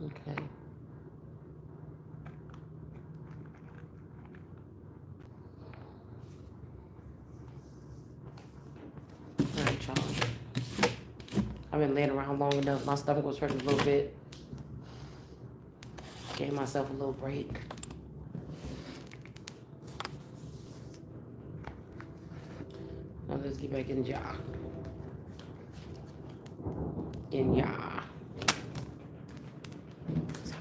Okay. All right, y'all. I've been laying around long enough. My stomach was hurting a little bit. Gave myself a little break. Now let's get back in y'all. In y'all.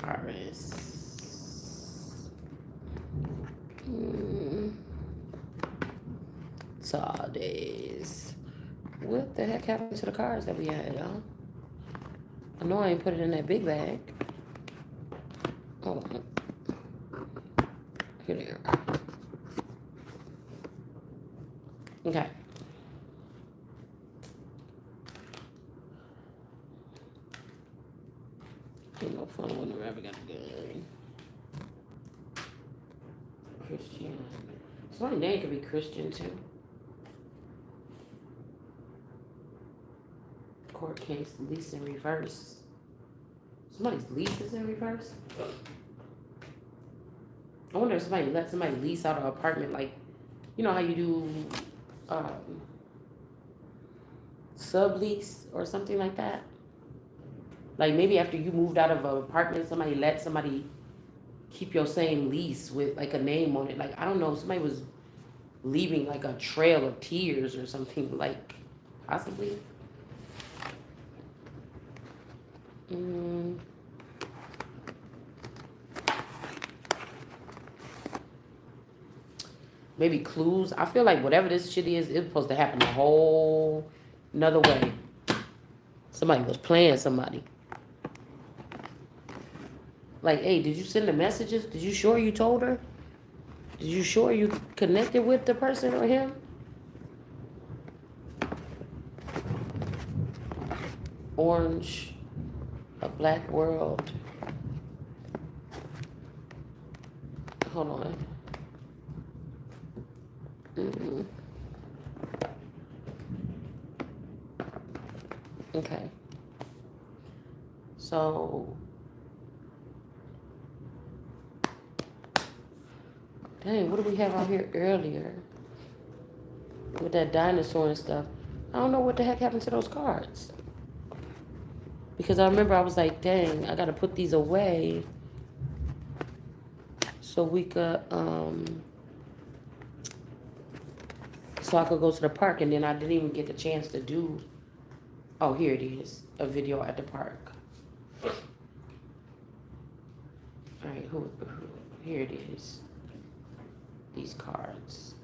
Taurus. Saturdays. What the heck happened to the cards that we had, y'all? I know I ain't put it in that big bag. Hold on. Here they are. Okay. Ain't no fun when the rabbit got a gun. Christian. Somebody's name could be Christian too. Court case, lease in reverse. Somebody's lease is in reverse? I wonder if somebody let somebody lease out an apartment, like, you know how you do sublease or something like that? Like maybe after you moved out of an apartment, somebody let somebody keep your same lease with like a name on it. Like, I don't know, somebody was leaving like a trail of tears or something, like, possibly. Mm, maybe clues. I feel like whatever this shit is, it's supposed to happen a whole another way. Somebody was playing somebody. Like, hey, did you send the messages? Did you sure you told her? Did you sure you connected with the person or him? Orange, a black world. Hold on. Mm-mm. Okay. So, dang, what do we have out here earlier with that dinosaur and stuff? I don't know what the heck happened to those cards. Because I remember I was like, dang, I gotta put these away so we could, so I could go to the park, and then I didn't even get the chance to do, oh, here it is, a video at the park. All right, here it is, these cards.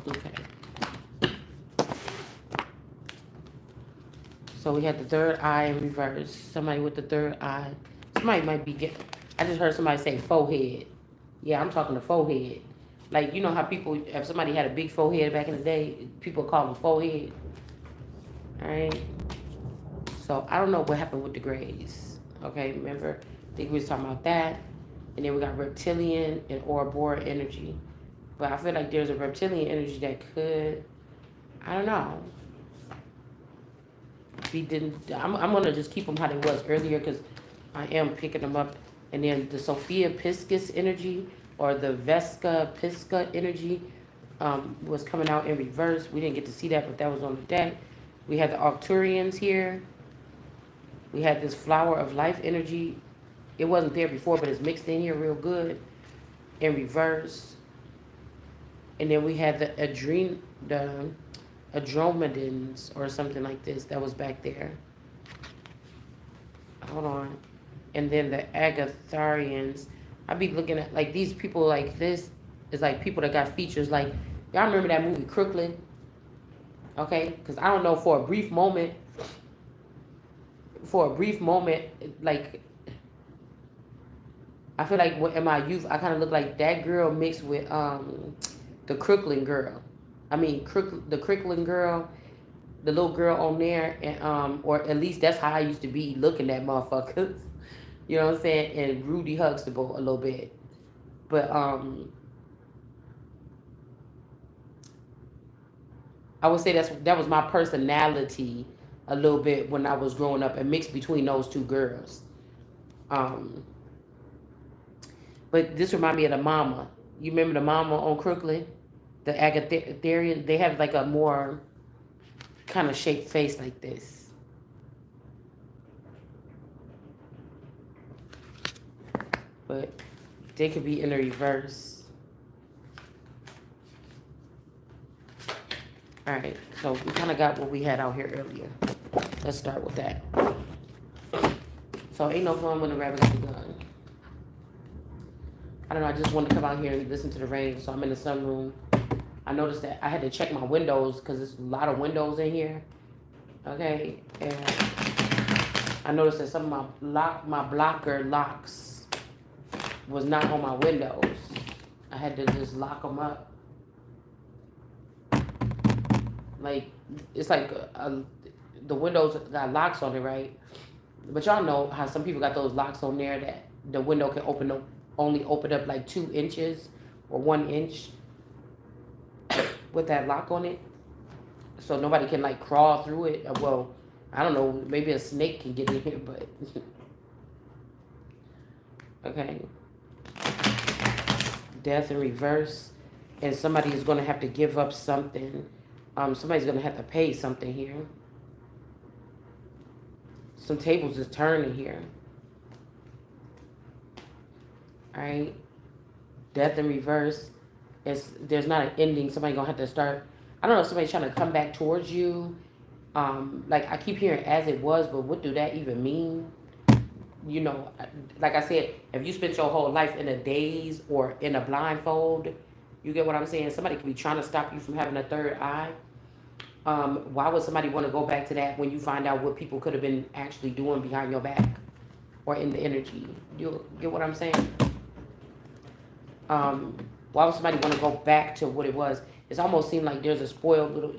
Okay. So we had the third eye in reverse. Somebody with the third eye. Somebody might be getting, I just heard somebody say forehead. Yeah, I'm talking to forehead. Like, you know how people, if somebody had a big forehead back in the day, people call them forehead. All right. So I don't know what happened with the grays. Okay, remember? I think we was talking about that. And then we got reptilian and Ouroboros energy. But I feel like there's a reptilian energy that could, I don't know. I'm gonna just keep them how they was earlier because I am picking them up. And then the Sophia Piscis energy or the Vesca Pisca energy was coming out in reverse. We didn't get to see that, but that was on the deck. We had the Arcturians here. We had this Flower of Life energy. It wasn't there before, but it's mixed in here real good in reverse. And then we had the Andromedans or something like this that was back there. Hold on. And then the Agatharians. I be looking at like these people like this is like people that got features like y'all remember that movie Crooklyn? Okay, because I don't know for a brief moment, like I feel like in my youth I kind of look like that girl mixed with the Crooklyn girl. I mean the Crooklyn girl, the little girl on there, and or at least that's how I used to be looking at motherfuckers. You know what I'm saying? And Rudy Huxtable a little bit. But I would say that was my personality a little bit when I was growing up, and mixed between those two girls. Um, but this remind me of the mama. You remember the mama on Crooklyn, the Agatherian? They have like a more kind of shaped face like this. But they could be in the reverse. All right, so we kind of got what we had out here earlier. Let's start with that. So ain't no fun when the rabbit got the gun. I don't know, I just wanted to come out here and listen to the rain, so I'm in the sunroom. I noticed that I had to check my windows because there's a lot of windows in here. Okay, and I noticed that some of my blocker locks was not on my windows. I had to just lock them up. Like, it's like the windows got locks on it, right? But y'all know how some people got those locks on there that the window can only open up like 2 inches or 1 inch with that lock on it. So nobody can like crawl through it. Well, I don't know, maybe a snake can get in here, but okay. Death in reverse, and somebody is going to have to give up something. Somebody's going to have to pay something here. Some tables is turning here. All right. Death in reverse. There's not an ending. Somebody's going to have to start. I don't know if somebody's trying to come back towards you. Like I keep hearing as it was, but what do that even mean? You know, like I said, if you spent your whole life in a daze or in a blindfold, you get what I'm saying? Somebody could be trying to stop you from having a third eye. Why would somebody want to go back to that when you find out what people could have been actually doing behind your back or in the energy? You get what I'm saying? Why would somebody want to go back to what it was? It's almost seemed like there's a spoiled little,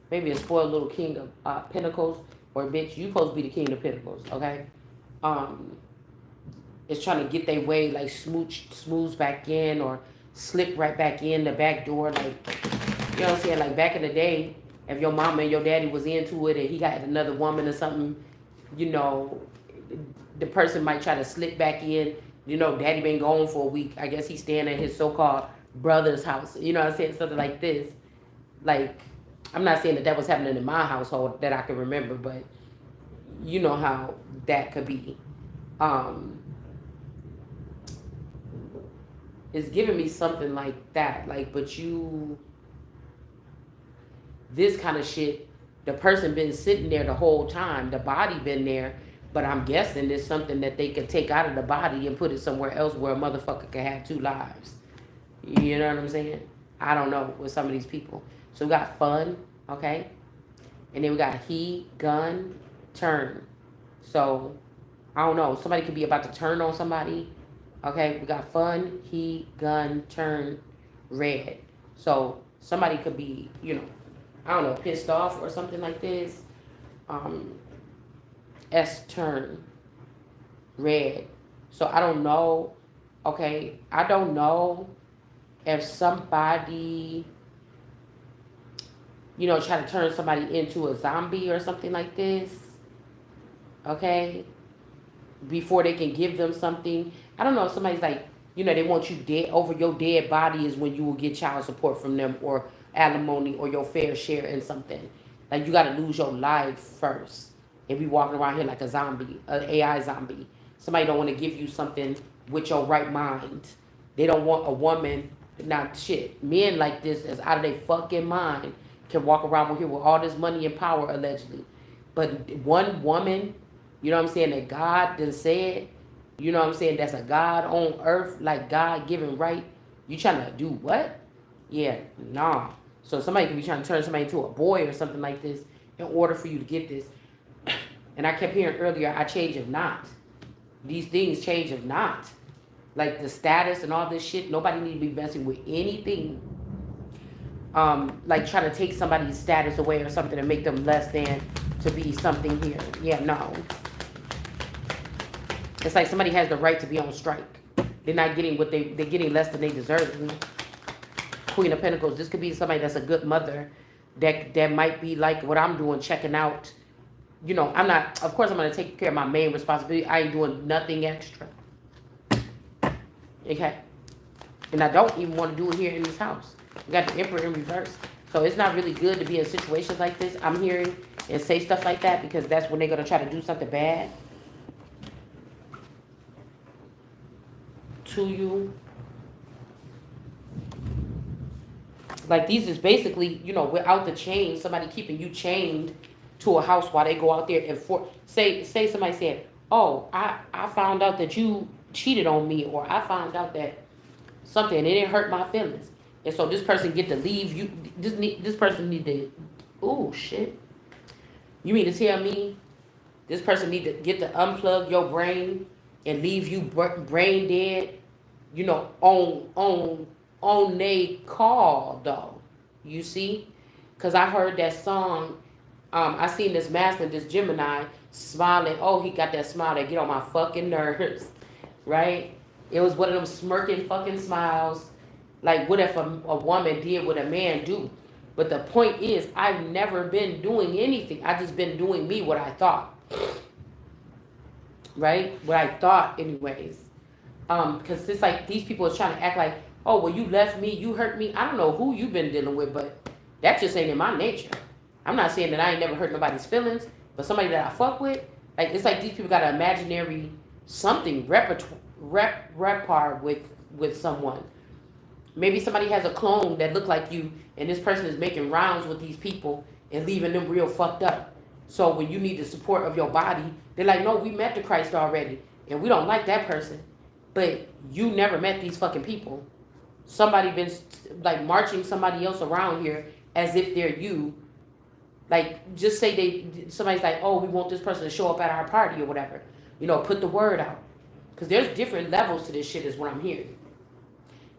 maybe a spoiled little king of pentacles, or bitch, you supposed to be the king of pentacles, okay? It's trying to get their way, like smooth back in, or slip right back in the back door, like, you know what I'm saying? Like back in the day, if your mama and your daddy was into it and he got another woman or something, you know, the person might try to slip back in. You know, daddy been gone for a week. I guess he's staying at his so-called brother's house. You know what I'm saying? Something like this. Like, I'm not saying that was happening in my household that I can remember, but you know how that could be. It's giving me something like that. Like, but this kind of shit, the person been sitting there the whole time. The body been there. But I'm guessing it's something that they could take out of the body and put it somewhere else where a motherfucker can have 2 lives. You know what I'm saying? I don't know with some of these people. So we got fun, okay? And then we got he, gun, turn. So, I don't know. Somebody could be about to turn on somebody. Okay, we got fun, he, gun, turn, red. So, somebody could be, you know, I don't know, pissed off or something like this. S turn, red. So I don't know, okay, I don't know if somebody, you know, try to turn somebody into a zombie or something like this, okay, before they can give them something. I don't know if somebody's like, you know, they want you dead, over your dead body is when you will get child support from them or alimony or your fair share in something. Like you got to lose your life first. And be walking around here like a zombie, an AI zombie. Somebody don't want to give you something with your right mind. They don't want a woman, not shit. Men like this that's out of their fucking mind can walk around here with all this money and power allegedly. But one woman, you know what I'm saying, that God done said, you know what I'm saying, that's a God on earth, like God given right. You trying to do what? Yeah, nah. So somebody could be trying to turn somebody into a boy or something like this in order for you to get this. And I kept hearing earlier, I change if not. These things change if not. Like the status and all this shit, nobody need to be messing with anything. Like trying to take somebody's status away or something and make them less than to be something here. Yeah, no. It's like somebody has the right to be on strike. They're not getting what they're getting less than they deserve. Queen of Pentacles, this could be somebody that's a good mother that might be like what I'm doing, checking out. You know, I'm not. Of course, I'm gonna take care of my main responsibility. I ain't doing nothing extra. Okay, and I don't even want to do it here in this house. We got the Emperor in reverse, so it's not really good to be in situations like this. I'm hearing and say stuff like that because that's when they're gonna try to do something bad to you. Like these is basically, you know, without the chain, somebody keeping you chained to a house while they go out there and say somebody said, "Oh, I found out that you cheated on me," or "I found out that something and it didn't hurt my feelings," and so this person get to leave you. This person need to. Oh shit! You mean to tell me this person need to get to unplug your brain and leave you brain dead? You know, on they call though. You see, because I heard that song. I seen this masculine, this Gemini smiling. Oh, he got that smile that get on my fucking nerves, right? It was one of them smirking fucking smiles, like what if a woman did what a man do. But the point is, I've never been doing anything. I just been doing me, what I thought, right? What I thought, anyways. Because it's like these people are trying to act like, oh, well, you left me, you hurt me. I don't know who you've been dealing with, but that just ain't in my nature. I'm not saying that I ain't never hurt nobody's feelings, but somebody that I fuck with, like it's like these people got an imaginary something repertoire with someone. Maybe somebody has a clone that look like you, and this person is making rounds with these people and leaving them real fucked up. So when you need the support of your body, they're like, no, we met the Christ already, and we don't like that person. But you never met these fucking people. Somebody been like marching somebody else around here as if they're you. Like just say somebody's like, oh, we want this person to show up at our party or whatever. You know, put the word out. Because there's different levels to this shit is what I'm hearing.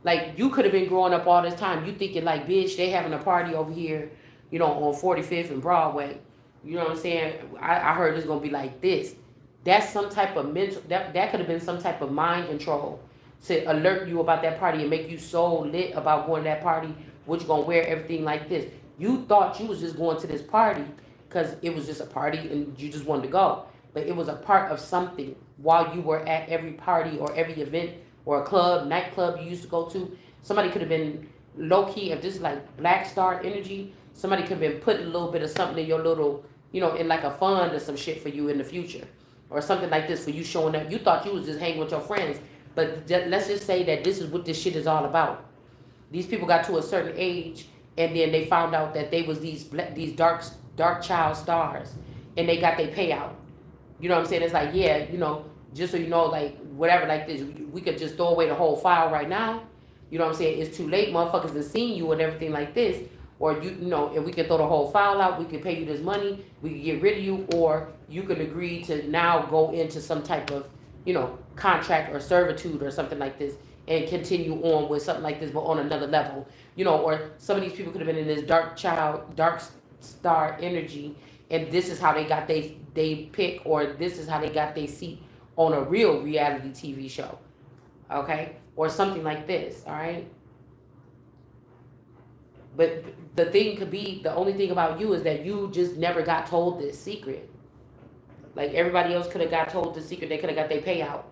Like you could have been growing up all this time. You thinking like, bitch, they having a party over here, you know, on 45th and Broadway. You know what I'm saying? I heard it's going to be like this. That's some type of mental, that could have been some type of mind control to alert you about that party and make you so lit about going to that party, what you going to wear, everything like this. You thought you was just going to this party because it was just a party and you just wanted to go. But it was a part of something while you were at every party or every event or a club, nightclub you used to go to. Somebody could have been low-key, if this is like Black Star energy, somebody could have been putting a little bit of something in your little, you know, in like a fund or some shit for you in the future. Or something like this for you showing up. You thought you was just hanging with your friends. But let's just say that this is what this shit is all about. These people got to a certain age and then they found out that they was these dark child stars and they got their payout. You know what I'm saying? It's like, yeah, you know, just so you know, like whatever like this, we could just throw away the whole file right now. You know what I'm saying? It's too late. Motherfuckers have seen you and everything like this. Or you know, if we can throw the whole file out, we can pay you this money, we can get rid of you, or you can agree to now go into some type of, you know, contract or servitude or something like this and continue on with something like this, but on another level. You know, or some of these people could have been in this dark star energy, and this is how they got they pick, or this is how they got their seat on a real reality TV show. Okay? Or something like this, all right? But the thing could be, the only thing about you is that you just never got told this secret. Like everybody else could have got told the secret. They could have got their payout.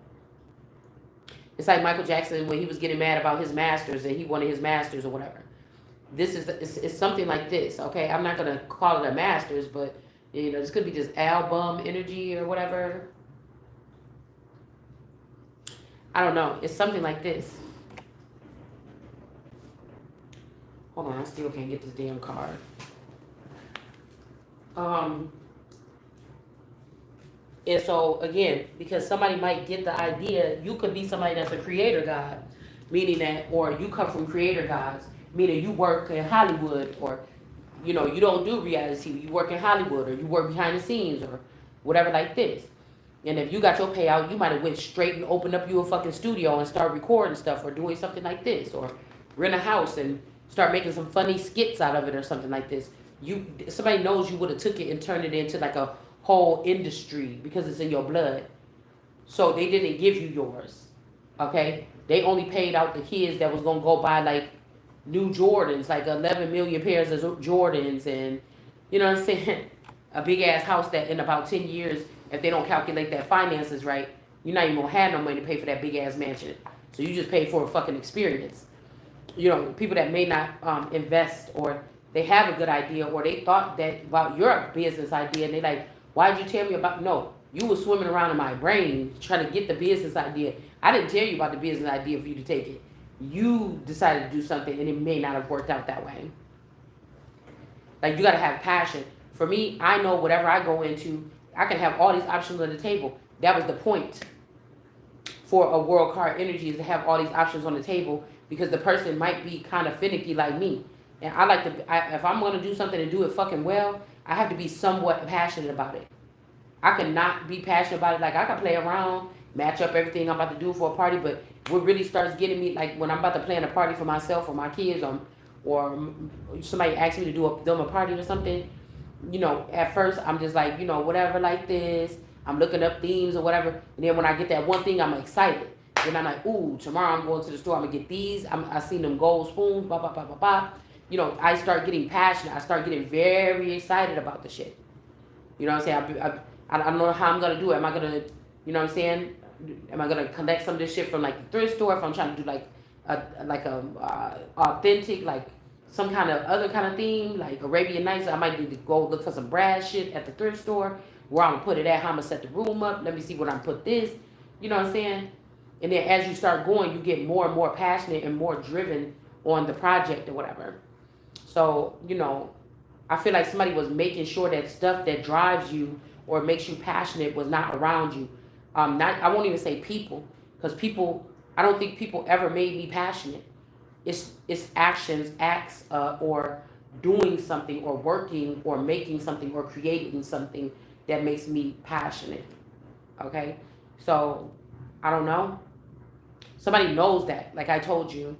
It's like Michael Jackson when he was getting mad about his masters and he wanted his masters or whatever. This is it's something like this, okay? I'm not going to call it a masters, but, you know, this could be just album energy or whatever. I don't know. It's something like this. Hold on, I still can't get this damn card. And so again, because somebody might get the idea, you could be somebody that's a creator god, meaning that, or you come from creator gods, meaning you work in Hollywood, or you know, you don't do reality TV, you work in Hollywood, or you work behind the scenes, or whatever like this. And if you got your payout, you might have went straight and opened up you a fucking studio and start recording stuff, or doing something like this, or rent a house and start making some funny skits out of it or something like this. Somebody knows you would have took it and turned it into like a whole industry because it's in your blood. So they didn't give you yours. Okay? They only paid out the kids that was gonna go buy like new Jordans, like 11 million pairs of Jordans, and you know what I'm saying? A big ass house that in about 10 years, if they don't calculate that finances right, you're not even gonna have no money to pay for that big ass mansion. So you just pay for a fucking experience. You know, people that may not invest, or they have a good idea, or they thought that about your business idea, and they like, why'd you tell me about? No, you were swimming around in my brain trying to get the business idea. I didn't tell you about the business idea for you to take it. You decided to do something, and it may not have worked out that way. Like, you gotta have passion. For me, I know whatever I go into, I can have all these options on the table. That was the point for a world card energy, is to have all these options on the table, because the person might be kind of finicky like me. And I like to, if I'm going to do something and do it fucking well, I have to be somewhat passionate about it. I cannot be passionate about it. Like, I can play around, match up everything I'm about to do for a party, but what really starts getting me, like when I'm about to plan a party for myself or my kids, or somebody asks me to do them a party or something, you know, at first I'm just like, you know, whatever, like this. I'm looking up themes or whatever. And then when I get that one thing, I'm excited. Then I'm like, ooh, tomorrow I'm going to the store. I'm going to get these. I seen them gold spoons, blah, blah, blah, blah, blah. You know, I start getting passionate. I start getting very excited about the shit. You know what I'm saying? I don't know how I'm going to do it. Am I going to, you know what I'm saying? Am I going to collect some of this shit from like the thrift store? If I'm trying to do like a authentic, like some kind of other kind of theme, like Arabian Nights, I might need to go look for some brass shit at the thrift store. Where I'm gonna put it at, how I'm gonna set the room up. Let me see where I'm put this. You know what I'm saying? And then as you start going, you get more and more passionate and more driven on the project or whatever. So, you know, I feel like somebody was making sure that stuff that drives you or makes you passionate was not around you. Not, I won't even say people, because people, I don't think people ever made me passionate. It's actions, acts, or doing something, or working, or making something, or creating something that makes me passionate. Okay? So, I don't know. Somebody knows that, like I told you.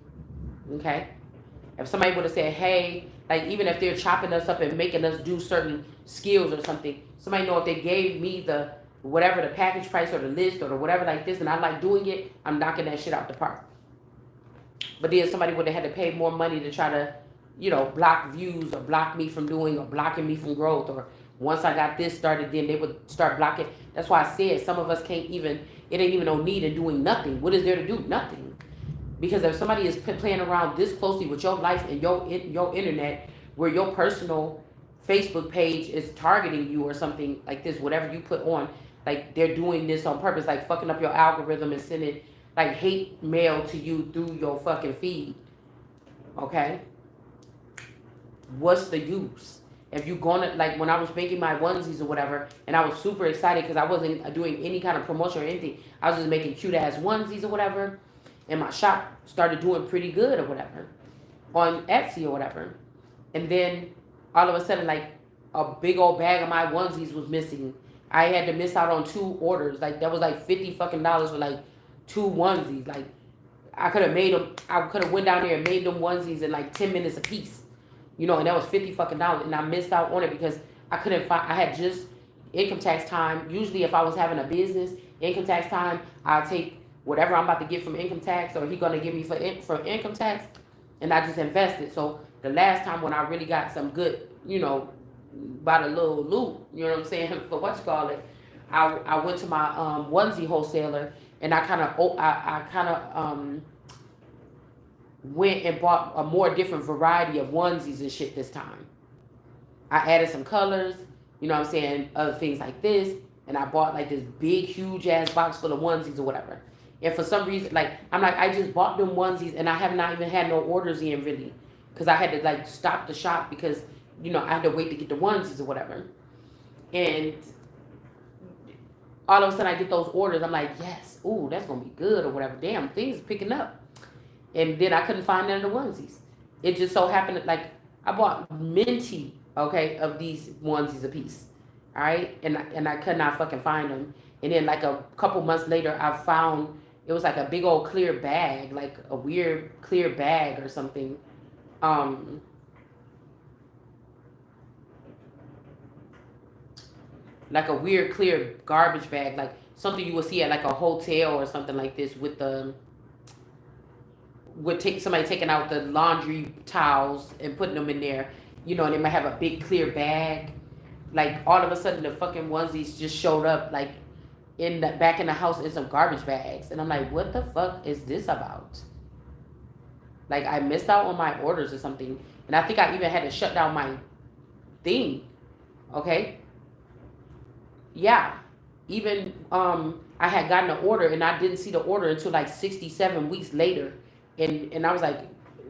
Okay? If somebody would have said, hey, like even if they're chopping us up and making us do certain skills or something, somebody know if they gave me the whatever the package price or the list or the whatever like this, and I like doing it, I'm knocking that shit out the park. But then somebody would have had to pay more money to try to, you know, block views or block me from doing or blocking me from growth, or once I got this started, then they would start blocking. That's why I said some of us can't even, it ain't even no need in doing nothing. What is there to do? Nothing. Because if somebody is playing around this closely with your life and your internet, where your personal Facebook page is targeting you or something like this, whatever you put on, like they're doing this on purpose, like fucking up your algorithm and sending like hate mail to you through your fucking feed. Okay? What's the use? If you're gonna, like when I was making my onesies or whatever, and I was super excited because I wasn't doing any kind of promotion or anything, I was just making cute ass onesies or whatever, and my shop started doing pretty good or whatever on Etsy or whatever. And then all of a sudden, like a big old bag of my onesies was missing. I had to miss out on 2 orders. Like that was like $50 fucking for like 2 onesies. Like I could have made them. I could have went down there and made them onesies in like 10 minutes a piece. You know, and that was $50 fucking, and I missed out on it because I couldn't find. I had just income tax time. Usually, if I was having a business, income tax time, I'll take whatever I'm about to get from income tax, or he gonna give me for income tax, and I just invested. So the last time when I really got some good, you know, by the little loot, you know what I'm saying, for what you call it, I went to my onesie wholesaler, and I kind of went and bought a more different variety of onesies and shit this time. I added some colors, you know what I'm saying, other things like this, and I bought like this big, huge ass box full of onesies or whatever. And for some reason, like, I'm like, I just bought them onesies and I have not even had no orders in really. Because I had to like stop the shop because, you know, I had to wait to get the onesies or whatever. And all of a sudden I get those orders. I'm like, yes, ooh, that's going to be good or whatever. Damn, things are picking up. And then I couldn't find none of the onesies. It just so happened that like, I bought minty, okay, of these onesies a piece. All right. And I could not fucking find them. And then like a couple months later, I found, it was like a big old clear bag, like a weird clear bag or something. Like a weird clear garbage bag, like something you would see at like a hotel or something like this with would take somebody taking out the laundry towels and putting them in there, you know, and they might have a big clear bag. Like all of a sudden the fucking onesies just showed up like in the back in the house in some garbage bags. And I'm like, what the fuck is this about? Like I missed out on my orders or something. And I think I even had to shut down my thing. Okay. Yeah. Even I had gotten an order and I didn't see the order until like 67 weeks later. And I was like,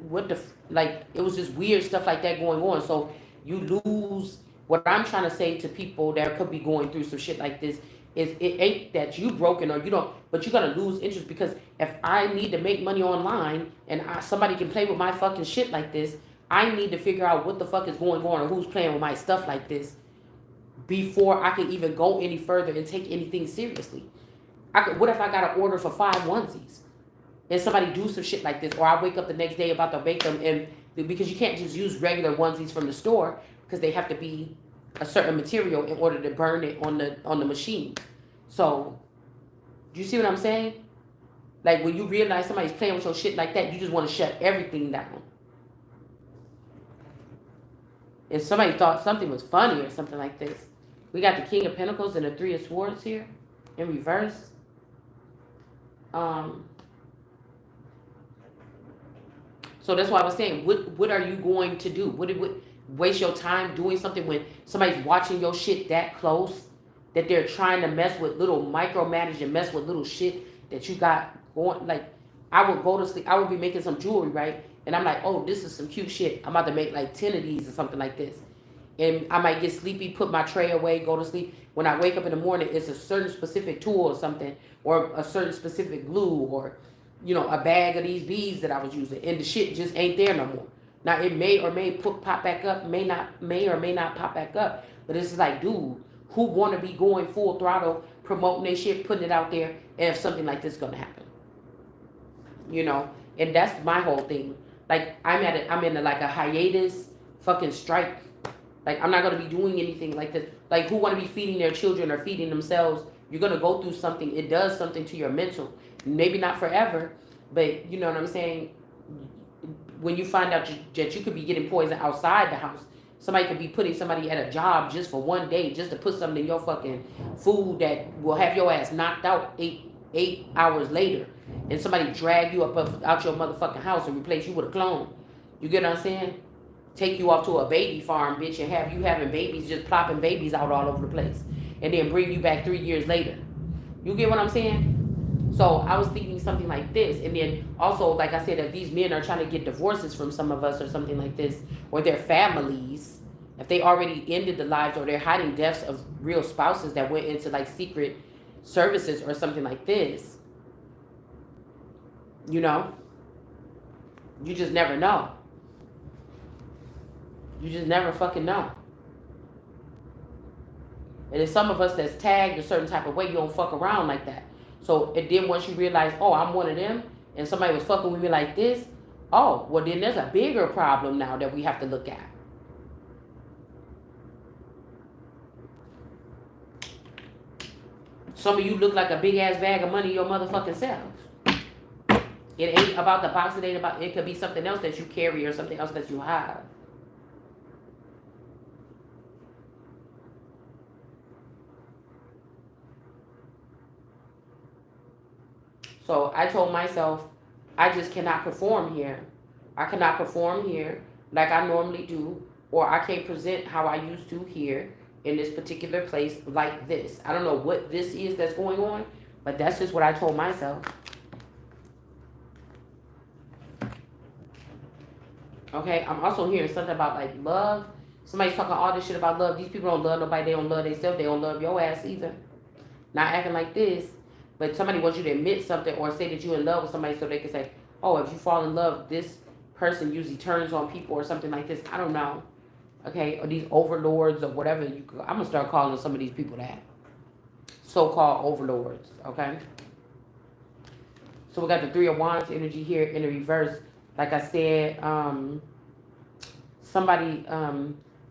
what the like it was just weird stuff like that going on. So you lose what I'm trying to say to people that could be going through some shit like this is it ain't that you broken or you don't, but you're gonna lose interest because if I need to make money online and somebody can play with my fucking shit like this, I need to figure out what the fuck is going on or who's playing with my stuff like this before I can even go any further and take anything seriously. What if I got an order for 5 onesies and somebody do some shit like this, or I wake up the next day about to make them, and because you can't just use regular onesies from the store because they have to be a certain material in order to burn it on the machine. So, do you see what I'm saying? Like when you realize somebody's playing with your shit like that, you just want to shut everything down. And somebody thought something was funny or something like this. We got the King of Pentacles and the Three of Swords here in reverse. So that's why I was saying, what are you going to do? Would waste your time doing something when somebody's watching your shit that close, that they're trying to mess with little micromanage and mess with little shit that you got going? Like, I would go to sleep, I would be making some jewelry, right? And I'm like, oh, this is some cute shit. I'm about to make like 10 of these or something like this. And I might get sleepy, put my tray away, go to sleep. When I wake up in the morning, it's a certain specific tool or something, or a certain specific glue, or, you know, a bag of these beads that I was using. And the shit just ain't there no more. Now, it may or may pop back up, may or may not pop back up. But it's like, dude, who want to be going full throttle, promoting their shit, putting it out there, and if something like this is going to happen? You know? And that's my whole thing. Like, I'm in like a hiatus fucking strike. Like, I'm not going to be doing anything like this. Like, who want to be feeding their children or feeding themselves? You're going to go through something. It does something to your mental. Maybe not forever, but you know what I'm saying? When you find out that you could be getting poison outside the house, somebody could be putting somebody at a job just for one day, just to put something in your fucking food that will have your ass knocked out eight hours later. And somebody drag you up out your motherfucking house and replace you with a clone. You get what I'm saying? Take you off to a baby farm, bitch, and have you having babies, just plopping babies out all over the place. And then bring you back 3 years later. You get what I'm saying? So I was thinking something like this. And then also, like I said, if these men are trying to get divorces from some of us or something like this, or their families, if they already ended the lives or they're hiding deaths of real spouses that went into like secret services or something like this, you know, you just never know. You just never fucking know. And there's some of us that's tagged a certain type of way, you don't fuck around like that. So, and then once you realize, oh, I'm one of them, and somebody was fucking with me like this, oh, well then there's a bigger problem now that we have to look at. Some of you look like a big ass bag of money your motherfucking self. It ain't about the box, it ain't about, it could be something else that you carry or something else that you have. So I told myself, I just cannot perform here. I cannot perform here like I normally do, or I can't present how I used to here in this particular place like this. I don't know what this is that's going on, but that's just what I told myself. Okay, I'm also hearing something about like love. Somebody's talking all this shit about love. These people don't love nobody. They don't love themselves. They don't love your ass either. Not acting like this. But somebody wants you to admit something or say that you're in love with somebody so they can say, oh, if you fall in love, this person usually turns on people or something like this. I don't know. Okay, or these overlords or whatever. I'm going to start calling some of these people that. So-called overlords, okay? So we got the Three of Wands energy here in the reverse. Like I said, somebody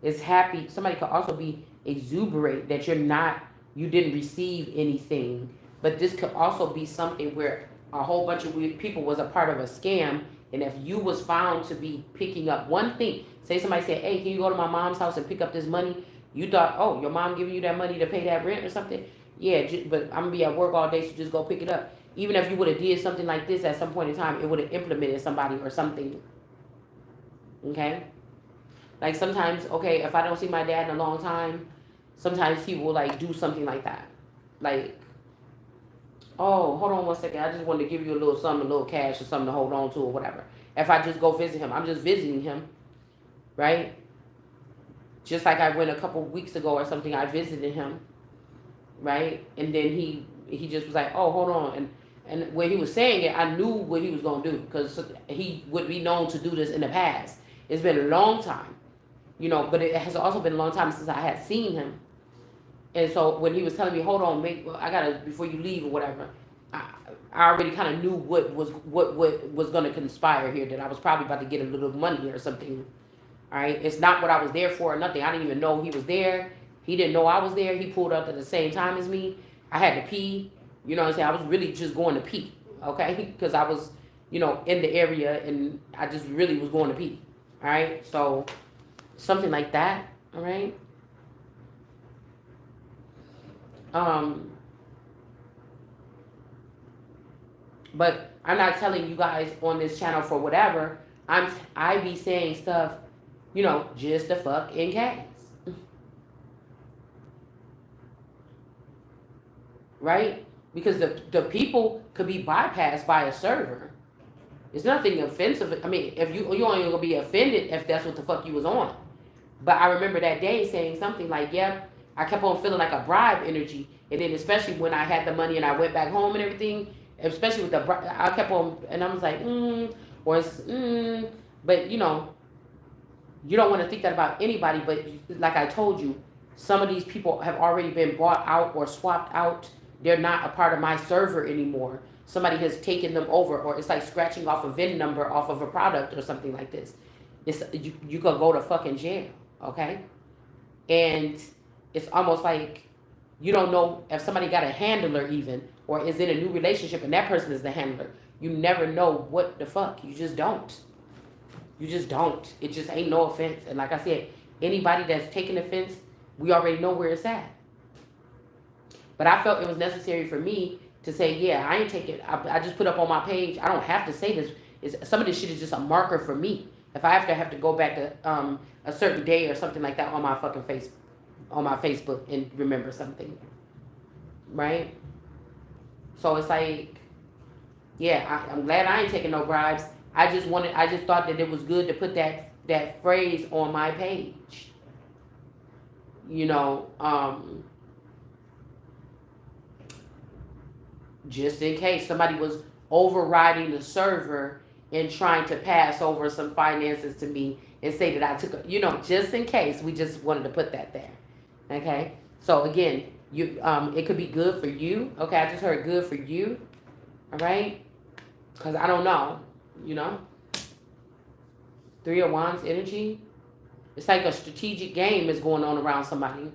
is happy. Somebody could also be exuberant that you didn't receive anything. But this could also be something where a whole bunch of people was a part of a scam And if you was found to be picking up one thing, say somebody said, hey, can you go to my mom's house and pick up this money? You thought, oh, your mom giving you that money to pay that rent or something? Yeah, but I'm going to be at work all day, so just go pick it up. Even if you would have did something like this at some point in time, it would have implemented somebody or something. Okay? Like sometimes, okay, if I don't see my dad in a long time, sometimes he will like do something like that. Like, oh, hold on one second. I just wanted to give you a little something, a little cash or something to hold on to or whatever. If I just go visit him, I'm just visiting him, right? Just like I went a couple weeks ago or something, I visited him, right? And then he just was like, oh, hold on. And when he was saying it, I knew what he was going to do because he would be known to do this in the past. It's been a long time, you know, but it has also been a long time since I had seen him. And so when he was telling me, hold on, I got to, before you leave or whatever, I already kind of knew what was going to conspire here, that I was probably about to get a little money or something. All right. It's not what I was there for or nothing. I didn't even know he was there. He didn't know I was there. He pulled up at the same time as me. I had to pee. You know what I'm saying? I was really just going to pee. Okay. Because I was, you know, in the area and I just really was going to pee. All right. So something like that. All right. But I'm not telling you guys on this channel for whatever. I be saying stuff, you know, just the fuck in case. Right? Because the people could be bypassed by a server. It's nothing offensive. I mean, if you only gonna be offended if that's what the fuck you was on. But I remember that day saying something like, yeah, I kept on feeling like a bribe energy. And then especially when I had the money and I went back home and everything, especially with I kept on, and I was like, but you know, you don't want to think that about anybody, but like I told you, some of these people have already been bought out or swapped out. They're not a part of my server anymore. Somebody has taken them over, or it's like scratching off a VIN number off of a product or something like this. It's you could go to fucking jail, okay? And it's almost like you don't know if somebody got a handler even, or is in a new relationship and that person is the handler. You never know what the fuck. You just don't. You just don't. It just ain't no offense. And like I said, anybody that's taking offense, we already know where it's at. But I felt it was necessary for me to say, yeah, I ain't taking, I just put up on my page. I don't have to say this. Some of this shit is just a marker for me. If I have to go back to a certain day or something like that on my fucking on my Facebook and remember something. Right? So it's like, yeah, I'm glad I ain't taking no bribes. I just thought that it was good to put that phrase on my page. You know, just in case somebody was overriding the server and trying to pass over some finances to me and say that I took, you know, just in case, we just wanted to put that there. Okay. So again, it could be good for you. Okay. I just heard good for you. All right. Cause I don't know, you know, 3 of Wands energy. It's like a strategic game is going on around somebody.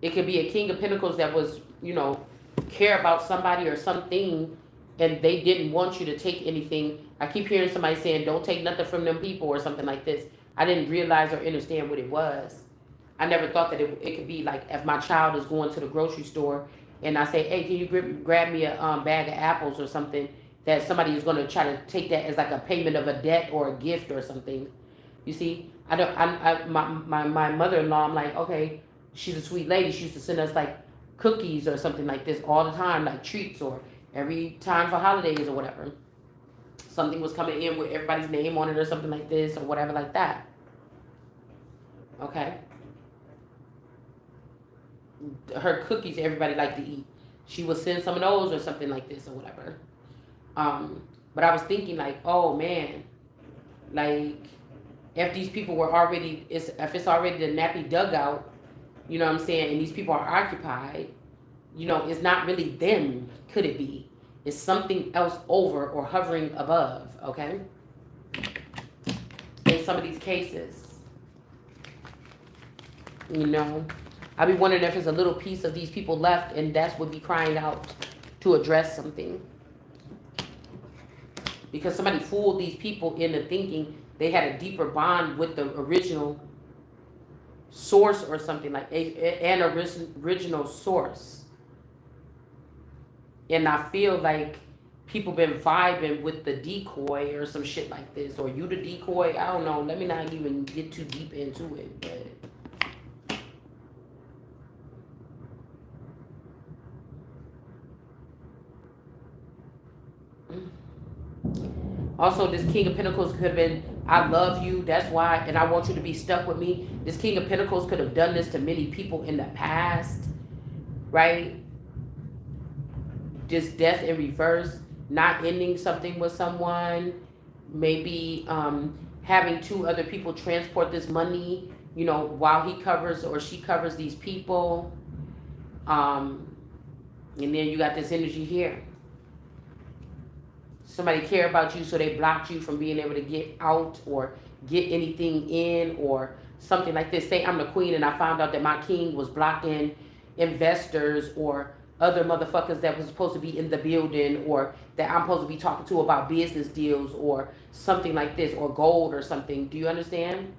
It could be a King of Pentacles that was, you know, care about somebody or something and they didn't want you to take anything. I keep hearing somebody saying, don't take nothing from them people or something like this. I didn't realize or understand what it was. I never thought that it could be like if my child is going to the grocery store and I say, hey, can you grab me a bag of apples or something, that somebody is going to try to take that as like a payment of a debt or a gift or something. You see, my mother-in-law, I'm like, okay, she's a sweet lady. She used to send us like cookies or something like this all the time, like treats, or every time for holidays or whatever. Something was coming in with everybody's name on it or something like this or whatever like that. Okay. Her cookies everybody liked to eat. She would send some of those or something like this or whatever. But I was thinking like, oh man, like if these people were already, if it's already the nappy dugout, you know what I'm saying, and these people are occupied, you know, it's not really them, could it be? It's something else over or hovering above, okay? In some of these cases, you know, I be wondering if there's a little piece of these people left, and that's what be crying out to address something. Because somebody fooled these people into thinking they had a deeper bond with the original source or something, like an original source. And I feel like people been vibing with the decoy or some shit like this, or you the decoy. I don't know. Let me not even get too deep into it, but. Also, this King of Pentacles could have been, I love you, that's why, and I want you to be stuck with me. This King of Pentacles could have done this to many people in the past, right? Just death in reverse, not ending something with someone, maybe having two other people transport this money, you know, while he covers or she covers these people. And then you got this energy here. Somebody care about you, so they blocked you from being able to get out or get anything in or something like this. Say I'm the queen and I found out that my king was blocking investors or other motherfuckers that was supposed to be in the building, or that I'm supposed to be talking to about business deals or something like this, or gold or something. Do you understand?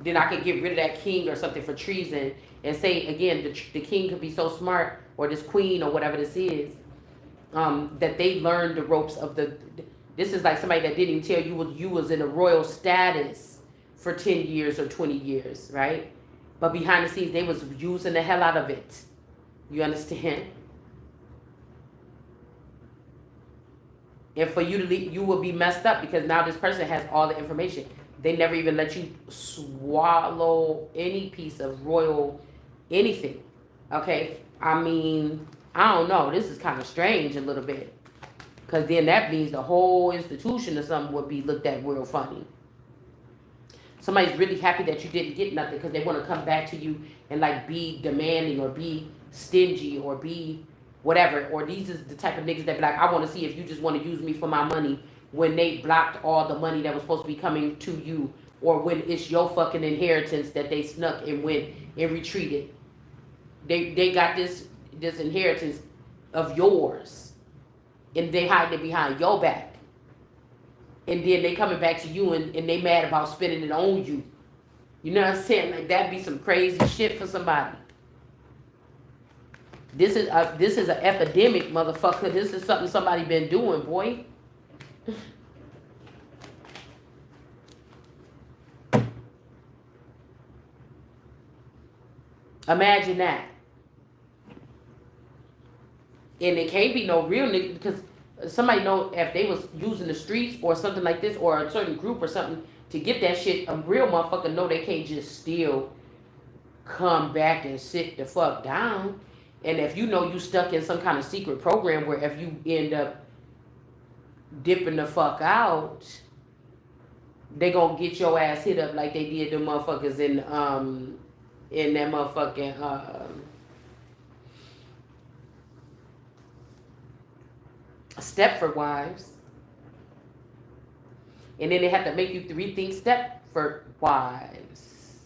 Then I could get rid of that king or something for treason and say, again, the king could be so smart, or this queen or whatever this is, that they learned the ropes of the. This is like somebody that didn't even tell you was in a royal status for 10 years or 20 years, right? But behind the scenes, they was using the hell out of it. You understand? And for you to leave, you will be messed up, because now this person has all the information. They never even let you swallow any piece of royal anything. Okay? I mean, I don't know. This is kind of strange a little bit. Because then that means the whole institution or something would be looked at real funny. Somebody's really happy that you didn't get nothing because they want to come back to you and like be demanding or be stingy or be whatever. Or these is the type of niggas that be like, I want to see if you just want to use me for my money, when they blocked all the money that was supposed to be coming to you, or when it's your fucking inheritance that they snuck and went and retreated. They got this inheritance of yours, and they hide it behind your back. And then they coming back to you and they mad about spending it on you. You know what I'm saying? Like, that'd be some crazy shit for somebody. This is an epidemic, motherfucker. This is something somebody been doing, boy. Imagine that. And it can't be no real nigga, because somebody know if they was using the streets or something like this, or a certain group or something to get that shit. A real motherfucker know they can't just still come back and sit the fuck down. And if you know you stuck in some kind of secret program where if you end up dipping the fuck out, they gonna get your ass hit up like they did the motherfuckers in that motherfucking Stepford Wives. And then they have to make you rethink Stepford Wives.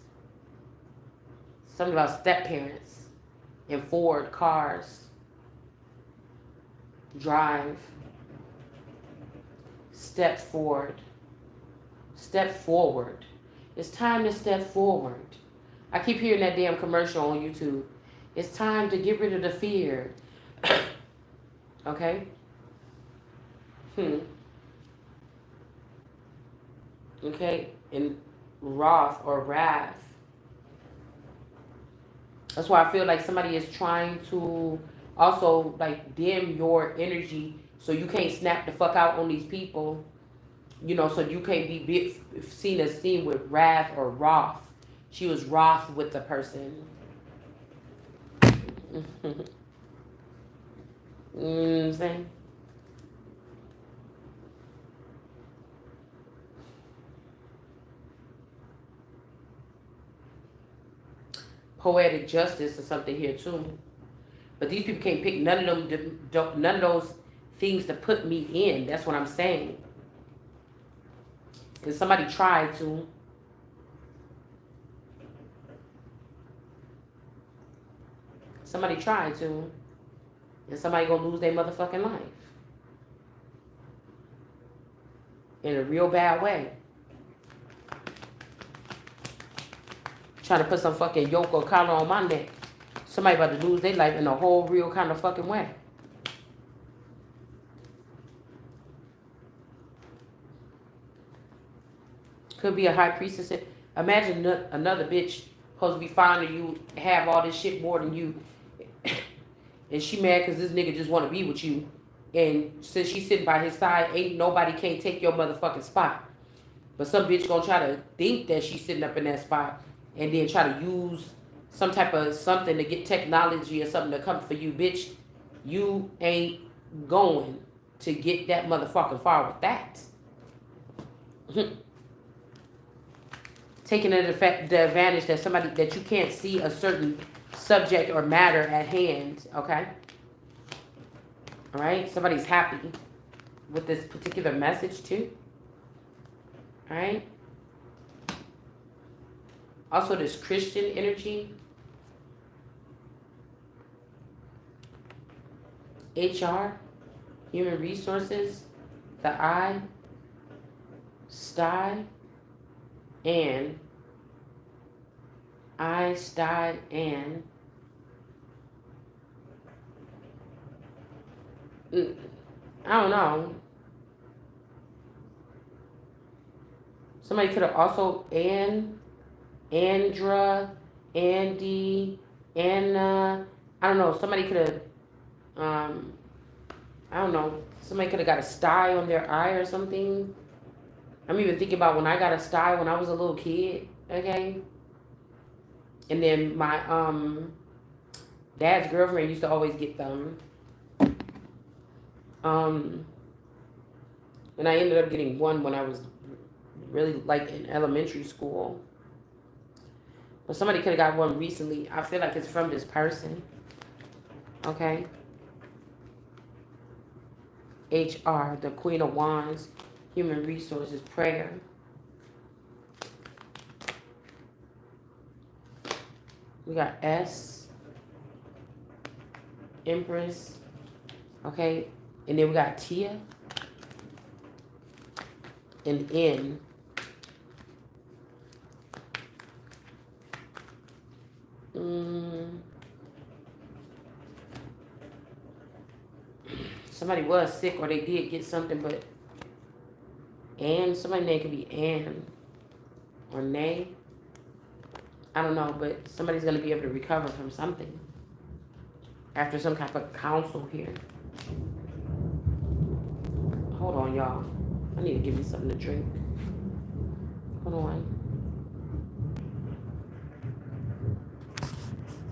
Something about step parents and Ford cars. Drive. Step forward. Step forward. It's time to step forward. I keep hearing that damn commercial on YouTube. It's time to get rid of the fear. Okay? Okay? And wrath or wrath. That's why I feel like somebody is trying to also like dim your energy so you can't snap the fuck out on these people. You know, so you can't be seen as seen with wrath or wrath. She was wroth with the person. You know what I'm saying? Poetic justice or something here too. But these people can't pick none of those things to put me in. That's what I'm saying. And somebody tried to. Somebody tried to. And somebody gonna lose their motherfucking life. In a real bad way. Trying to put some fucking yoke or collar on my neck. Somebody about to lose their life in a whole real kind of fucking way. Could be a high priestess. Imagine another bitch supposed to be finding you, have all this shit more than you. And she mad because this nigga just want to be with you. And since she's sitting by his side, ain't nobody can't take your motherfucking spot. But some bitch gonna try to think that she's sitting up in that spot and then try to use some type of something to get technology or something to come for you, bitch. You ain't going to get that motherfucking far with that. Taking the advantage that somebody that you can't see a certain subject or matter at hand, okay? All right, somebody's happy with this particular message too. All right. Also, this Christian energy, HR, human resources, the I, sty, and I, sty, and I don't know. Somebody could have also Andra, Andy, Anna. I don't know. Somebody could have, I don't know. Somebody could have got a sty on their eye or something. I'm even thinking about when I got a sty when I was a little kid. Okay. And then my dad's girlfriend used to always get them. And I ended up getting one when I was really like in elementary school. But somebody could have got one recently. I feel like it's from this person. Okay. HR, the Queen of Wands, Human Resources, Prayer. We got S, Empress. Okay. And then we got Tia and N. Somebody was sick or they did get something, but somebody's name could be Ann or Nay. I don't know, but somebody's going to be able to recover from something after some type of counsel here. Hold on, y'all. I need to give me something to drink. Hold on.